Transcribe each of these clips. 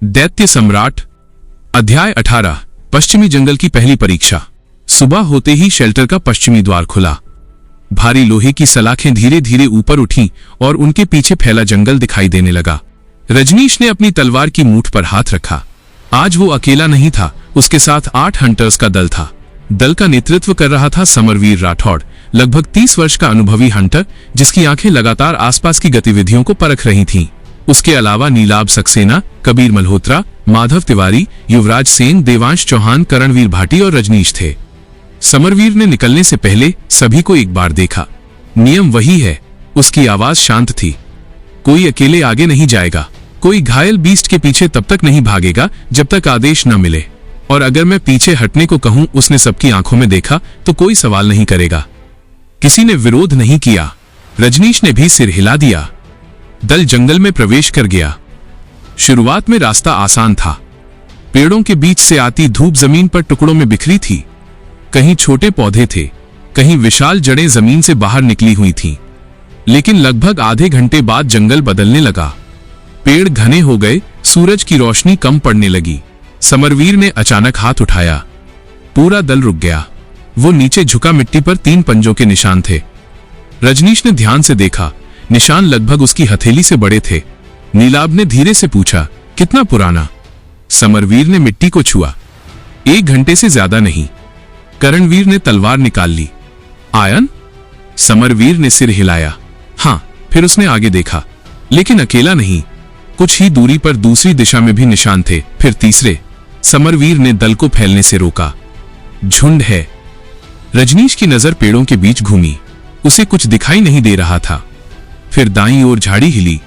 दैत्य सम्राट। अध्याय 18। पश्चिमी जंगल की पहली परीक्षा। सुबह होते ही शेल्टर का पश्चिमी द्वार खुला। भारी लोहे की सलाखें धीरे धीरे ऊपर उठी और उनके पीछे फैला जंगल दिखाई देने लगा। रजनीश ने अपनी तलवार की मूठ पर हाथ रखा। आज वो अकेला नहीं था, उसके साथ 8 हंटर्स का दल था। दल का नेतृत्व कर रहा था समरवीर राठौड़, लगभग 30 वर्ष का अनुभवी हंटर, जिसकी आंखें लगातार आसपास की गतिविधियों को परख रही थीं। उसके अलावा नीलाभ सक्सेना, कबीर मल्होत्रा, माधव तिवारी, युवराज सेन, देवांश चौहान, करणवीर भाटी और रजनीश थे। समरवीर ने निकलने से पहले सभी को एक बार देखा। नियम वही है। उसकी आवाज शांत थी। कोई अकेले आगे नहीं जाएगा, कोई घायल बीस्ट के पीछे तब तक नहीं भागेगा जब तक आदेश न मिले, और अगर मैं पीछे हटने को कहूं, उसने सबकी आंखों में देखा, तो कोई सवाल नहीं करेगा। किसी ने विरोध नहीं किया। रजनीश ने भी सिर हिला दिया। दल जंगल में प्रवेश कर गया। शुरुआत में रास्ता आसान था। पेड़ों के बीच से आती धूप जमीन पर टुकड़ों में बिखरी थी। कहीं छोटे पौधे थे, कहीं विशाल जड़ें जमीन से बाहर निकली हुई थीं। लेकिन लगभग आधे घंटे बाद जंगल बदलने लगा। पेड़ घने हो गए, सूरज की रोशनी कम पड़ने लगी। समरवीर ने अचानक हाथ उठाया। पूरा दल रुक गया। वो नीचे झुका, मिट्टी पर 3 पंजों के निशान थे। रजनीश ने ध्यान से देखा। निशान लगभग उसकी हथेली से बड़े थे। नीलाभ ने धीरे से पूछा, कितना पुराना? समरवीर ने मिट्टी को छुआ। 1 घंटे से ज्यादा नहीं। करणवीर ने तलवार निकाल ली। आयन? समरवीर ने सिर हिलाया। हाँ। फिर उसने आगे देखा, लेकिन अकेला नहीं। कुछ ही दूरी पर दूसरी दिशा में भी निशान थे, फिर तीसरे। समरवीर ने दल को फैलने से रोका। झुंड है। रजनीश की नजर पेड़ों के बीच घूमी। उसे कुछ दिखाई नहीं दे रहा था। फिर दाईं ओर झाड़ी हिली।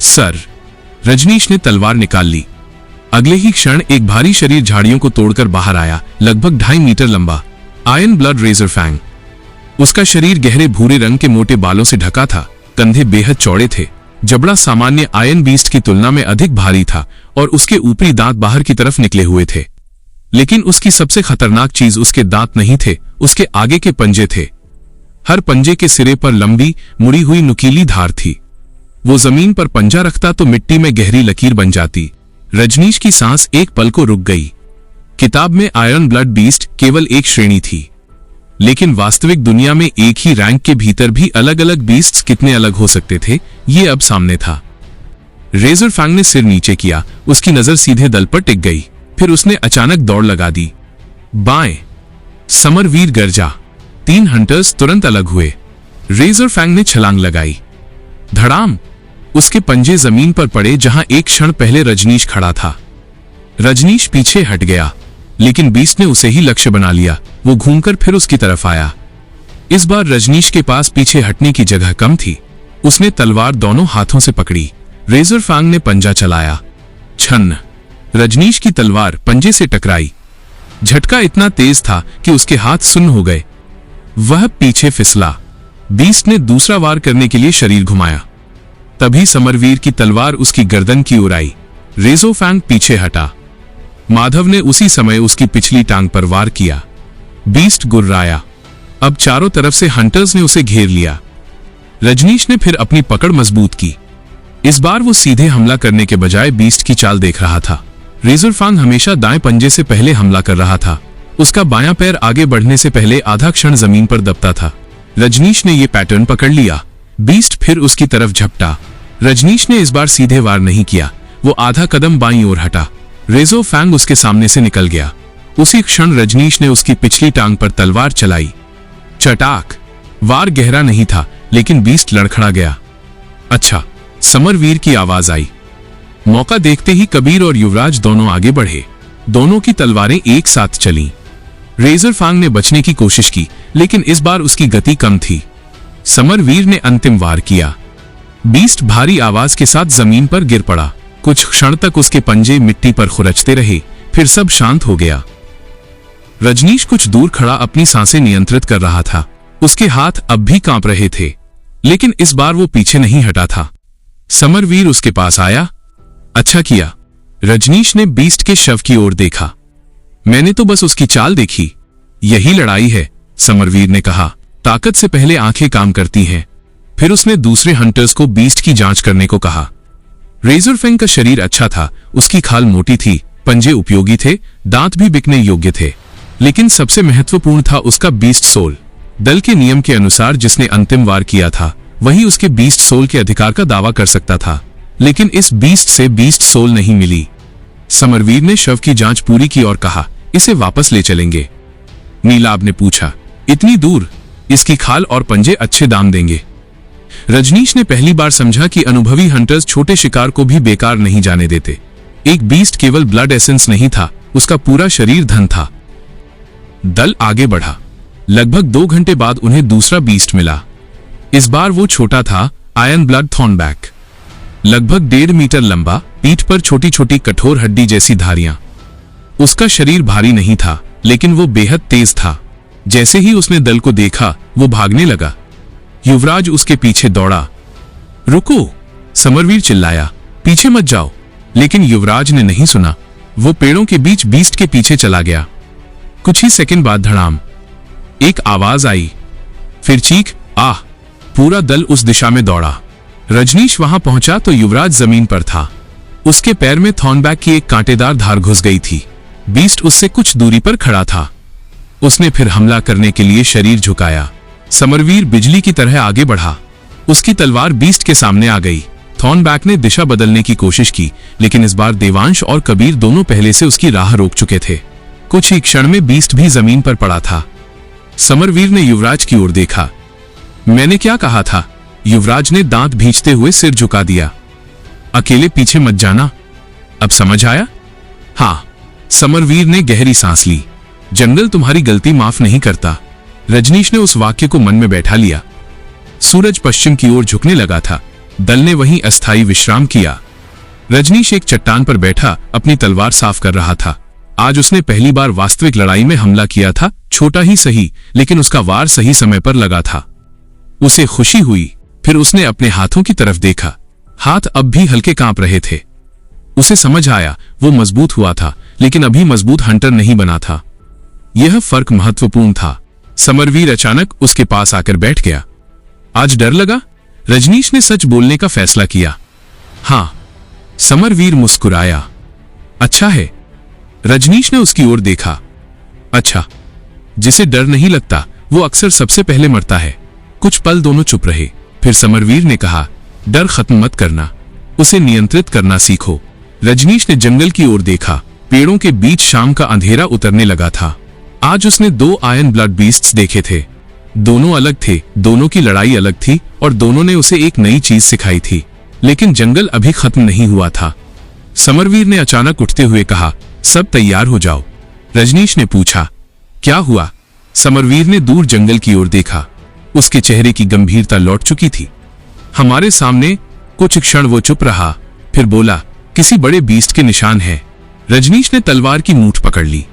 सर। रजनीश ने तलवार निकाल ली। अगले ही क्षण एक भारी शरीर झाड़ियों को तोड़कर बाहर आया, लगभग 2.5 मीटर लंबा। Iron blood razor fang. उसका शरीर गहरे भूरे रंग के मोटे बालों से ढका था। कंधे बेहद चौड़े थे। जबड़ा सामान्य आयन बीस्ट की तुलना में अधिक भारी था और उसके ऊपरी दांत बाहर की तरफ निकले हुए थे। लेकिन उसकी सबसे खतरनाक चीज उसके दांत नहीं थे, उसके आगे के पंजे थे। हर पंजे के सिरे पर लंबी मुड़ी हुई नुकीली धार थी। वो जमीन पर पंजा रखता तो मिट्टी में गहरी लकीर बन जाती। रजनीश की सांस एक पल को रुक गई। किताब में आयरन ब्लड बीस्ट केवल एक श्रेणी थी, लेकिन वास्तविक दुनिया में एक ही रैंक के भीतर भी अलग अलग बीस्ट्स कितने अलग हो सकते थे, ये अब सामने था। रेजर फैंग ने सिर नीचे किया। उसकी नजर सीधे दल पर टिक गई। फिर उसने अचानक दौड़ लगा दी। बाएं। समरवीर गरजा। 3 हंटर्स तुरंत अलग हुए। रेजर फैंग ने छलांग लगाई। धड़ाम। उसके पंजे जमीन पर पड़े जहां एक क्षण पहले रजनीश खड़ा था। रजनीश पीछे हट गया, लेकिन बीस्ट ने उसे ही लक्ष्य बना लिया। वो घूमकर फिर उसकी तरफ आया। इस बार रजनीश के पास पीछे हटने की जगह कम थी। उसने तलवार दोनों हाथों से पकड़ी। रेजर फैंग ने पंजा चलाया। छन्न। रजनीश की तलवार पंजे से टकराई। झटका इतना तेज था कि उसके हाथ सुन्न हो गए। वह पीछे फिसला। बीस्ट ने दूसरा वार करने के लिए शरीर घुमाया। तभी समरवीर की तलवार उसकी गर्दन की ओर आई। रेजो फैंग पीछे हटा। माधव ने उसी समय उसकी पिछली टांग पर वार किया। बीस्ट गुर्राया। अब चारों तरफ से हंटर्स ने उसे घेर लिया। रजनीश ने फिर अपनी पकड़ मजबूत की। इस बार वो सीधे हमला करने के बजाय बीस्ट की चाल देख रहा था। रेजर फैंग हमेशा दाएं पंजे से पहले हमला कर रहा था। उसका बायां पैर आगे बढ़ने से पहले आधा क्षण जमीन पर दबता था। रजनीश ने यह पैटर्न पकड़ लिया। बीस्ट फिर उसकी तरफ झपटा। रजनीश ने इस बार सीधे वार नहीं किया। वो आधा कदम बाईं ओर हटा। रेजो फैंग उसके सामने से निकल गया। उसी क्षण रजनीश ने उसकी पिछली टांग पर तलवार चलाई। चटाक। वार गहरा नहीं था, लेकिन बीस्ट लड़खड़ा गया। अच्छा। समरवीर की आवाज आई। मौका देखते ही कबीर और युवराज दोनों आगे बढ़े। दोनों की तलवारें एक साथ चलीं। रेजर फैंग ने बचने की कोशिश की, लेकिन इस बार उसकी गति कम थी। समरवीर ने अंतिम वार किया। बीस्ट भारी आवाज के साथ जमीन पर गिर पड़ा। कुछ क्षण तक उसके पंजे मिट्टी पर खुरचते रहे, फिर सब शांत हो गया। रजनीश कुछ दूर खड़ा अपनी सांसें नियंत्रित कर रहा था। उसके हाथ अब भी कांप रहे थे, लेकिन इस बार वो पीछे नहीं हटा था। समरवीर उसके पास आया। अच्छा किया। रजनीश ने बीस्ट के शव की ओर देखा। मैंने तो बस उसकी चाल देखी। यही लड़ाई है, समरवीर ने कहा। ताकत से पहले आंखें काम करती हैं। फिर उसने दूसरे हंटर्स को बीस्ट की जांच करने को कहा। रेजर फैंग का शरीर अच्छा था, उसकी खाल मोटी थी, पंजे उपयोगी थे, दांत भी बिकने योग्य थे। लेकिन सबसे महत्वपूर्ण था उसका बीस्ट सोल। दल के नियम के अनुसार जिसने अंतिम वार किया था वही उसके बीस्ट सोल के अधिकार का दावा कर सकता था, लेकिन इस बीस्ट से बीस्ट सोल नहीं मिली। समरवीर ने शव की जांच पूरी की और कहा, इसे वापस ले चलेंगे। नीलाभ ने पूछा, इतनी दूर? इसकी खाल और पंजे अच्छे दाम देंगे। रजनीश ने पहली बार समझा कि अनुभवी हंटर्स छोटे शिकार को भी बेकार नहीं जाने देते। एक बीस्ट केवल ब्लड एसेंस नहीं था, उसका पूरा शरीर धन था। दल आगे बढ़ा। लगभग 2 घंटे बाद उन्हें दूसरा बीस्ट मिला। इस बार वो छोटा था, आयरन ब्लड थॉर्नबैक। लगभग 1.5 मीटर लंबा, पीठ पर छोटी छोटी कठोर हड्डी जैसी धारियां। उसका शरीर भारी नहीं था, लेकिन वो बेहद तेज था। जैसे ही उसने दल को देखा, वो भागने लगा। युवराज उसके पीछे दौड़ा। रुको! समरवीर चिल्लाया, पीछे मत जाओ। लेकिन युवराज ने नहीं सुना। वो पेड़ों के बीच बीस्ट के पीछे चला गया। कुछ ही सेकंड बाद धड़ाम एक आवाज आई, फिर चीख, आह! पूरा दल उस दिशा में दौड़ा। रजनीश वहां पहुंचा तो युवराज जमीन पर था। उसके पैर में थॉर्नबैक की एक कांटेदार धार घुस गई थी। बीस्ट उससे कुछ दूरी पर खड़ा था। उसने फिर हमला करने के लिए शरीर झुकाया। समरवीर बिजली की तरह आगे बढ़ा। उसकी तलवार बीस्ट के सामने आ गई। थॉर्नबैक ने दिशा बदलने की कोशिश की, लेकिन इस बार देवांश और कबीर दोनों पहले से उसकी राह रोक चुके थे। कुछ ही क्षण में बीस्ट भी जमीन पर पड़ा था। समरवीर ने युवराज की ओर देखा। मैंने क्या कहा था? युवराज ने दांत भींचते हुए सिर झुका दिया। अकेले पीछे मत जाना। अब समझ आया? हाँ। समरवीर ने गहरी सांस ली। जंगल तुम्हारी गलती माफ नहीं करता। रजनीश ने उस वाक्य को मन में बैठा लिया। सूरज पश्चिम की ओर झुकने लगा था। दल ने वहीं अस्थायी विश्राम किया। रजनीश एक चट्टान पर बैठा अपनी तलवार साफ कर रहा था। आज उसने पहली बार वास्तविक लड़ाई में हमला किया था। छोटा ही सही, लेकिन उसका वार सही समय पर लगा था। उसे खुशी हुई। फिर उसने अपने हाथों की तरफ देखा। हाथ अब भी हल्के कांप रहे थे। उसे समझ आया वो मजबूत हुआ था, लेकिन अभी मजबूत हंटर नहीं बना था। यह फर्क महत्वपूर्ण था। समरवीर अचानक उसके पास आकर बैठ गया। आज डर लगा? रजनीश ने सच बोलने का फैसला किया। हाँ। समरवीर मुस्कुराया। अच्छा है। रजनीश ने उसकी ओर देखा। अच्छा, जिसे डर नहीं लगता वो अक्सर सबसे पहले मरता है। कुछ पल दोनों चुप रहे। फिर समरवीर ने कहा, डर खत्म मत करना, उसे नियंत्रित करना सीखो। रजनीश ने जंगल की ओर देखा। पेड़ों के बीच शाम का अंधेरा उतरने लगा था। आज उसने 2 आयरन ब्लड बीस्ट्स देखे थे। दोनों अलग थे, दोनों की लड़ाई अलग थी और दोनों ने उसे एक नई चीज सिखाई थी। लेकिन जंगल अभी खत्म नहीं हुआ था। समरवीर ने अचानक उठते हुए कहा, सब तैयार हो जाओ। रजनीश ने पूछा, क्या हुआ? समरवीर ने दूर जंगल की ओर देखा। उसके चेहरे की गंभीरता लौट चुकी थी। हमारे सामने कुछ क्षण वो चुप रहा, फिर बोला, किसी बड़े बीस्ट के निशान हैं। रजनीश ने तलवार की मूठ पकड़ ली।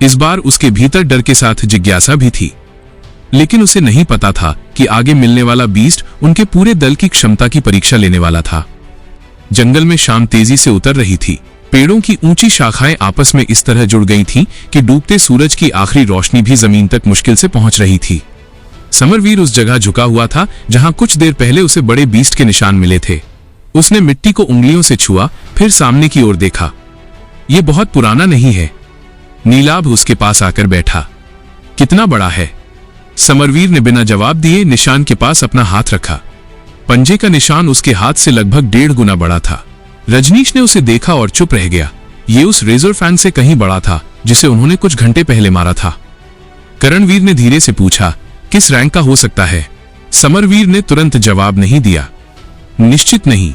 इस बार उसके भीतर डर के साथ जिज्ञासा भी थी, लेकिन उसे नहीं पता था कि आगे मिलने वाला बीस्ट उनके पूरे दल की क्षमता की परीक्षा लेने वाला था। जंगल में शाम तेजी से उतर रही थी। पेड़ों की ऊंची शाखाएं आपस में इस तरह जुड़ गई थीं कि डूबते सूरज की आखिरी रोशनी भी जमीन तक मुश्किल से पहुंच रही थी। समरवीर उस जगह झुका हुआ था जहां कुछ देर पहले उसे बड़े बीस्ट के निशान मिले थे। उसने मिट्टी को उंगलियों से छुआ, फिर सामने की ओर देखा। यह बहुत पुराना नहीं है। नीलाभ उसके पास आकर बैठा। कितना बड़ा है? समरवीर ने बिना जवाब दिए निशान के पास अपना हाथ रखा। पंजे का निशान उसके हाथ से लगभग 1.5 गुना बड़ा था। रजनीश ने उसे देखा और चुप रह गया। ये उस रेजर फैंग से कहीं बड़ा था जिसे उन्होंने कुछ घंटे पहले मारा था। करणवीर ने धीरे से पूछा, किस रैंक का हो सकता है? समरवीर ने तुरंत जवाब नहीं दिया। निश्चित नहीं,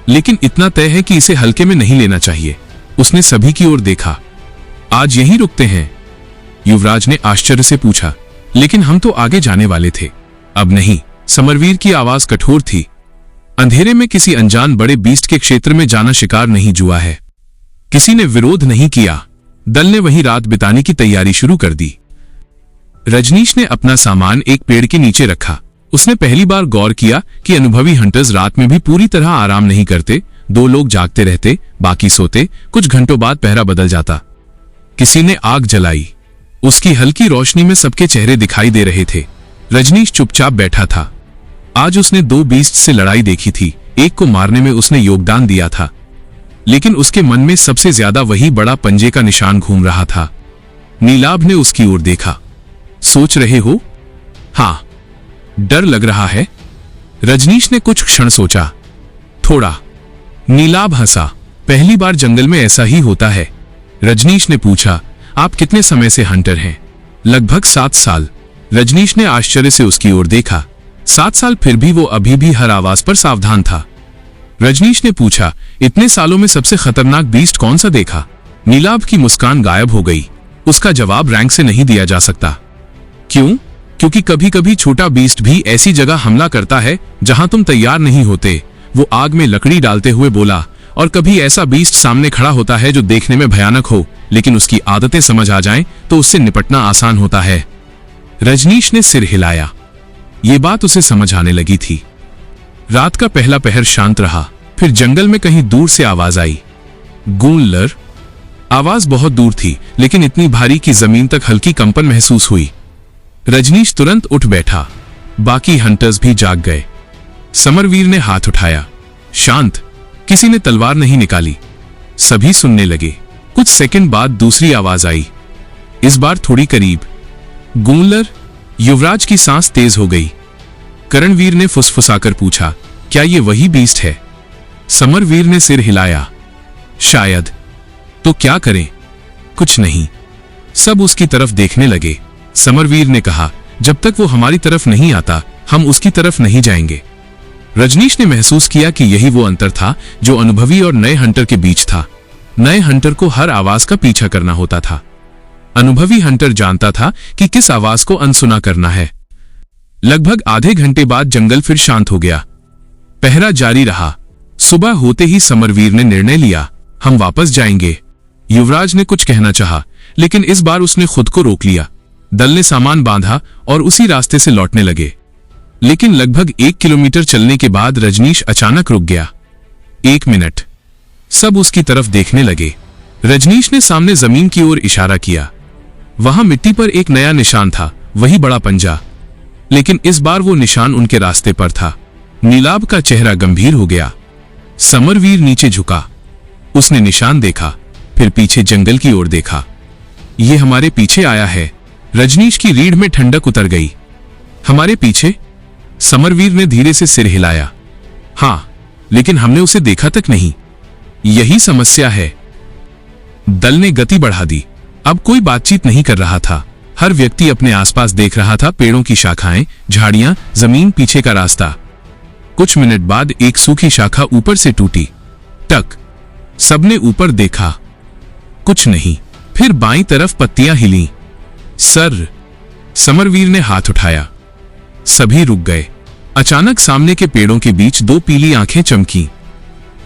लेकिन इतना तय है कि इसे हल्के में नहीं लेना चाहिए। उसने सभी की ओर देखा। आज यहीं रुकते हैं? युवराज ने आश्चर्य से पूछा। लेकिन हम तो आगे जाने वाले थे। अब नहीं। समरवीर की आवाज कठोर थी। अंधेरे में किसी अनजान बड़े बीस्ट के क्षेत्र में जाना शिकार नहीं जुआ है। किसी ने विरोध नहीं किया। दल ने वहीं रात बिताने की तैयारी शुरू कर दी। रजनीश ने अपना सामान एक पेड़ के नीचे रखा। उसने पहली बार गौर किया कि अनुभवी हंटर्स रात में भी पूरी तरह आराम नहीं करते। 2 लोग जागते रहते, बाकी सोते। कुछ घंटों बाद पहरा बदल जाता। किसी ने आग जलाई। उसकी हल्की रोशनी में सबके चेहरे दिखाई दे रहे थे। रजनीश चुपचाप बैठा था। आज उसने दो बीस्ट से लड़ाई देखी थी, एक को मारने में उसने योगदान दिया था, लेकिन उसके मन में सबसे ज्यादा वही बड़ा पंजे का निशान घूम रहा था। नीलाभ ने उसकी ओर देखा। सोच रहे हो? हाँ। डर लग रहा है? रजनीश ने कुछ क्षण सोचा। थोड़ा। नीलाभ हंसा। पहली बार जंगल में ऐसा ही होता है। रजनीश ने पूछा, आप कितने समय से हंटर हैं? लगभग 7 साल। रजनीश ने आश्चर्य से उसकी ओर देखा। 7 साल, फिर भी वो अभी भी हर आवाज पर सावधान था। रजनीश ने पूछा, इतने सालों में सबसे खतरनाक बीस्ट कौन सा देखा? नीलाभ की मुस्कान गायब हो गई। उसका जवाब रैंक से नहीं दिया जा सकता। क्यों? क्योंकि कभी कभी छोटा बीस्ट भी ऐसी जगह हमला करता है जहां तुम तैयार नहीं होते। वो आग में लकड़ी डालते हुए बोला। और कभी ऐसा बीस्ट सामने खड़ा होता है जो देखने में भयानक हो, लेकिन उसकी आदतें समझ आ जाएं तो उससे निपटना आसान होता है। रजनीश ने सिर हिलाया। ये बात उसे समझ आने लगी थी। रात का पहला पहर शांत रहा। फिर जंगल में कहीं दूर से आवाज आई। गूंलर। आवाज बहुत दूर थी, लेकिन इतनी भारी कि जमीन तक हल्की कंपन महसूस हुई। रजनीश तुरंत उठ बैठा। बाकी हंटर्स भी जाग गए। समरवीर ने हाथ उठाया। शांत। किसी ने तलवार नहीं निकाली। सभी सुनने लगे। कुछ सेकंड बाद दूसरी आवाज आई, इस बार थोड़ी करीब। गूंलर। युवराज की सांस तेज हो गई। करणवीर ने फुसफुसाकर पूछा, क्या ये वही बीस्ट है? समरवीर ने सिर हिलाया। शायद। तो क्या करें? कुछ नहीं। सब उसकी तरफ देखने लगे। समरवीर ने कहा, जब तक वो हमारी तरफ नहीं आता, हम उसकी तरफ नहीं जाएंगे। रजनीश ने महसूस किया कि यही वो अंतर था जो अनुभवी और नए हंटर के बीच था। नए हंटर को हर आवाज का पीछा करना होता था। अनुभवी हंटर जानता था कि किस आवाज को अनसुना करना है। लगभग आधे घंटे बाद जंगल फिर शांत हो गया। पहरा जारी रहा। सुबह होते ही समरवीर ने निर्णय लिया, हम वापस जाएंगे। युवराज ने कुछ कहना चाहा, लेकिन इस बार उसने खुद को रोक लिया। दल ने सामान बांधा और उसी रास्ते से लौटने लगे। लेकिन लगभग 1 किलोमीटर चलने के बाद रजनीश अचानक रुक गया। 1 मिनट। सब उसकी तरफ देखने लगे। रजनीश ने सामने जमीन की ओर इशारा किया। वहां मिट्टी पर एक नया निशान था, वही बड़ा पंजा। लेकिन इस बार वो निशान उनके रास्ते पर था। नीलाभ का चेहरा गंभीर हो गया। समरवीर नीचे झुका। उसने निशान देखा, फिर पीछे जंगल की ओर देखा। ये हमारे पीछे आया है। रजनीश की रीढ़ में ठंडक उतर गई। हमारे पीछे? समरवीर ने धीरे से सिर हिलाया। हां, लेकिन हमने उसे देखा तक नहीं। यही समस्या है। दल ने गति बढ़ा दी। अब कोई बातचीत नहीं कर रहा था। हर व्यक्ति अपने आसपास देख रहा था, पेड़ों की शाखाएं, झाड़ियां, जमीन, पीछे का रास्ता। कुछ मिनट बाद एक सूखी शाखा ऊपर से टूटी। टक। सबने ऊपर देखा। कुछ नहीं। फिर बाईं तरफ पत्तियां हिलीं। सर। समरवीर ने हाथ उठाया। सभी रुक गए। अचानक सामने के पेड़ों के बीच 2 पीली आंखें चमकीं।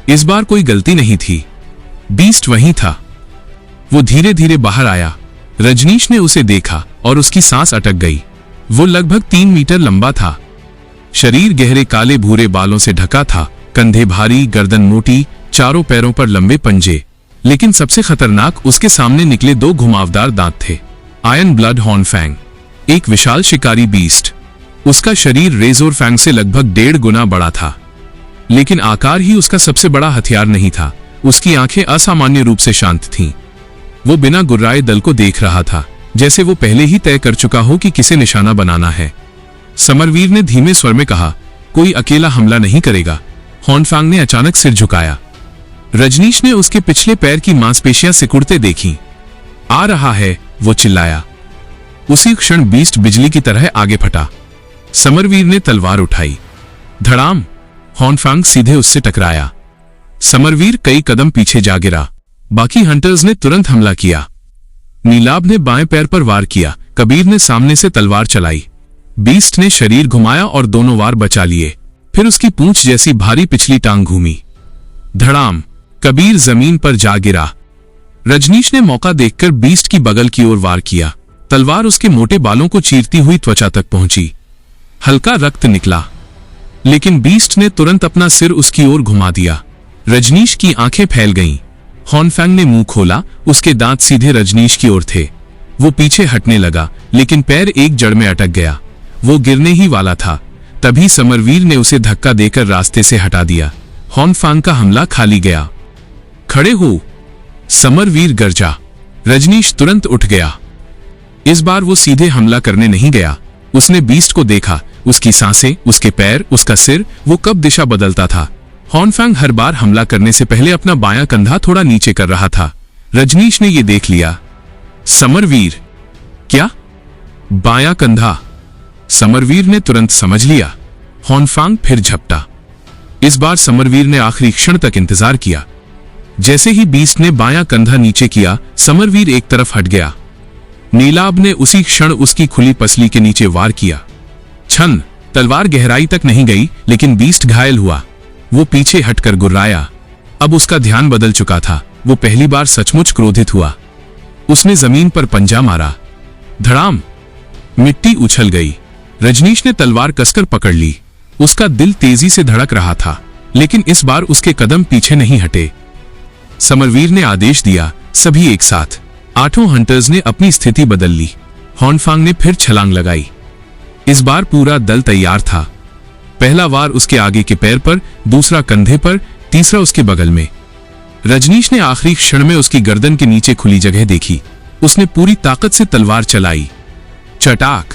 इस बार कोई गलती नहीं थी। बीस्ट वहीं था। वो धीरे धीरे बाहर आया। रजनीश ने उसे देखा और उसकी सांस अटक गई। वो लगभग 3 मीटर लंबा था। शरीर गहरे काले भूरे बालों से ढका था, कंधे भारी, गर्दन मोटी, चारों पैरों पर लंबे पंजे। लेकिन सबसे खतरनाक उसके सामने निकले 2 घुमावदार दांत थे। Iron blood horn fang. एक विशाल शिकारी बीस्ट। उसका शरीर रेजोर फैंग से लगभग 1.5 गुना बड़ा था। लेकिन आकार ही उसका सबसे बड़ा हथियार नहीं था। उसकी आंखें असामान्य रूप से शांत थीं। वो बिना गुर्राए दल को देख रहा था, जैसे वो पहले ही तय कर चुका हो कि किसे निशाना बनाना है। समरवीर ने धीमे स्वर में कहा, कोई अकेला हमला नहीं करेगा। हॉर्नफैंग ने अचानक सिर झुकाया। रजनीश ने उसके पिछले पैर की मांसपेशियां सिकुड़ते देखीं। आ रहा है, वो चिल्लाया। उसी क्षण बीस्ट बिजली की तरह आगे फटा। समरवीर ने तलवार उठाई। धड़ाम। हॉर्नफैंग सीधे उससे टकराया। समरवीर कई कदम पीछे जा गिरा। बाकी हंटर्स ने तुरंत हमला किया। नीलाभ ने बाएं पैर पर वार किया। कबीर ने सामने से तलवार चलाई। बीस्ट ने शरीर घुमाया और दोनों वार बचा लिए। फिर उसकी पूंछ जैसी भारी पिछली टांग घूमी। धड़ाम। कबीर जमीन पर जा गिरा। रजनीश ने मौका देखकर बीस्ट की बगल की ओर वार किया। तलवार उसके मोटे बालों को चीरती हुई त्वचा तक पहुंची। हल्का रक्त निकला, लेकिन बीस्ट ने तुरंत अपना सिर उसकी ओर घुमा दिया। रजनीश की आंखें फैल गईं। हॉर्नफैंग ने मुंह खोला। उसके दांत सीधे रजनीश की ओर थे। वो पीछे हटने लगा, लेकिन पैर एक जड़ में अटक गया। वो गिरने ही वाला था, तभी समरवीर ने उसे धक्का देकर रास्ते से हटा दिया। हॉनफांग का हमला खाली गया। खड़े हो, समरवीर गरजा। रजनीश तुरंत उठ गया। इस बार वो सीधे हमला करने नहीं गया। उसने बीस्ट को देखा, उसकी सांसें, उसके पैर, उसका सिर, वो कब दिशा बदलता था। हॉनफांग हर बार हमला करने से पहले अपना बायां कंधा थोड़ा नीचे कर रहा था। रजनीश ने ये देख लिया। समरवीर, क्या? बायां कंधा? समरवीर ने तुरंत समझ लिया। हॉनफांग फिर झपटा। इस बार समरवीर ने आखिरी क्षण तक इंतजार किया। जैसे ही बीस्ट ने बायां कंधा नीचे किया, समरवीर एक तरफ हट गया। नीलाब ने उसी क्षण उसकी खुली पसली के नीचे वार किया। छन, तलवार गहराई तक नहीं गई, लेकिन बीस्ट घायल हुआ। वो पीछे हटकर गुर्राया। अब उसका ध्यान बदल चुका था। वो पहली बार सचमुच क्रोधित हुआ। उसने जमीन पर पंजा मारा। धड़ाम, मिट्टी उछल गई। रजनीश ने तलवार कसकर पकड़ ली। उसका दिल तेजी से धड़क रहा था, लेकिन इस बार उसके कदम पीछे नहीं हटे। समरवीर ने आदेश दिया, सभी एक साथ। 8 हंटर्स ने अपनी स्थिति बदल ली। हॉनफांग ने फिर छलांग लगाई। इस बार पूरा दल तैयार था। पहला वार उसके आगे के पैर पर, दूसरा कंधे पर, तीसरा उसके बगल में। रजनीश ने आखिरी क्षण में उसकी गर्दन के नीचे खुली जगह देखी। उसने पूरी ताकत से तलवार चलाई। चटाक,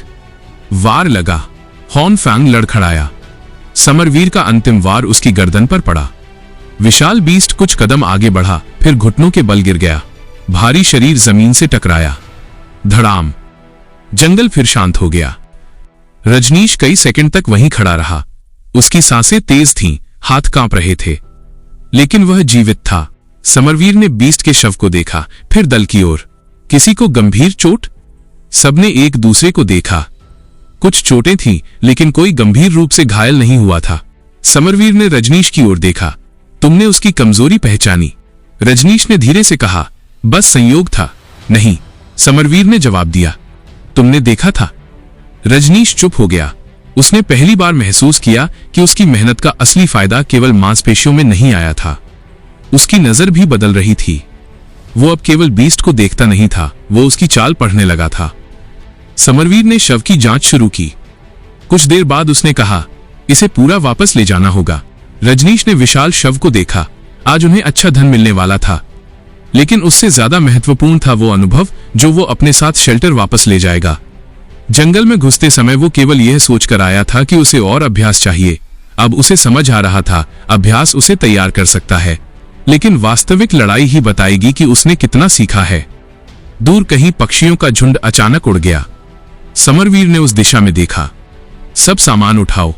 वार लगा। हॉनफांग लड़खड़ाया। समरवीर का अंतिम वार उसकी गर्दन पर पड़ा। विशाल बीस्ट कुछ कदम आगे बढ़ा, फिर घुटनों के बल गिर गया। भारी शरीर जमीन से टकराया। धड़ाम, जंगल फिर शांत हो गया। रजनीश कई सेकंड तक वहीं खड़ा रहा। उसकी सांसें तेज थीं, हाथ कांप रहे थे, लेकिन वह जीवित था। समरवीर ने बीस्ट के शव को देखा, फिर दल की ओर। किसी को गंभीर चोट? सबने एक दूसरे को देखा। कुछ चोटें थीं, लेकिन कोई गंभीर रूप से घायल नहीं हुआ था। समरवीर ने रजनीश की ओर देखा। तुमने उसकी कमजोरी पहचानी? रजनीश ने धीरे से कहा। बस संयोग था। नहीं, समरवीर ने जवाब दिया। तुमने देखा था? रजनीश चुप हो गया। उसने पहली बार महसूस किया कि उसकी मेहनत का असली फायदा केवल मांसपेशियों में नहीं आया था। उसकी नजर भी बदल रही थी। वो अब केवल बीस्ट को देखता नहीं था, वो उसकी चाल पढ़ने लगा था। समरवीर ने शव की जांच शुरू की। कुछ देर बाद उसने कहा, इसे पूरा वापस ले जाना होगा। रजनीश ने विशाल शव को देखा। आज उन्हें अच्छा धन मिलने वाला था, लेकिन उससे ज्यादा महत्वपूर्ण था वो अनुभव जो वो अपने साथ शेल्टर वापस ले जाएगा। जंगल में घुसते समय वो केवल यह सोचकर आया था कि उसे और अभ्यास चाहिए। अब उसे समझ आ रहा था, अभ्यास उसे तैयार कर सकता है, लेकिन वास्तविक लड़ाई ही बताएगी कि उसने कितना सीखा है। दूर कहीं पक्षियों का झुंड अचानक उड़ गया। समरवीर ने उस दिशा में देखा। सब सामान उठाओ,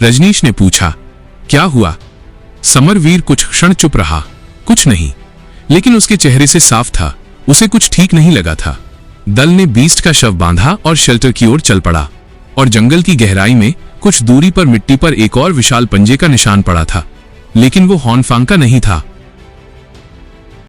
रजनीश ने पूछा। क्या हुआ? समरवीर कुछ क्षण चुप रहा। कुछ नहीं, लेकिन उसके चेहरे से साफ था, उसे कुछ ठीक नहीं लगा था। दल ने बीस्ट का शव बांधा और शेल्टर की ओर चल पड़ा, और जंगल की गहराई में कुछ दूरी पर मिट्टी पर एक और विशाल पंजे का निशान पड़ा था, लेकिन वो हॉनफांग का नहीं था।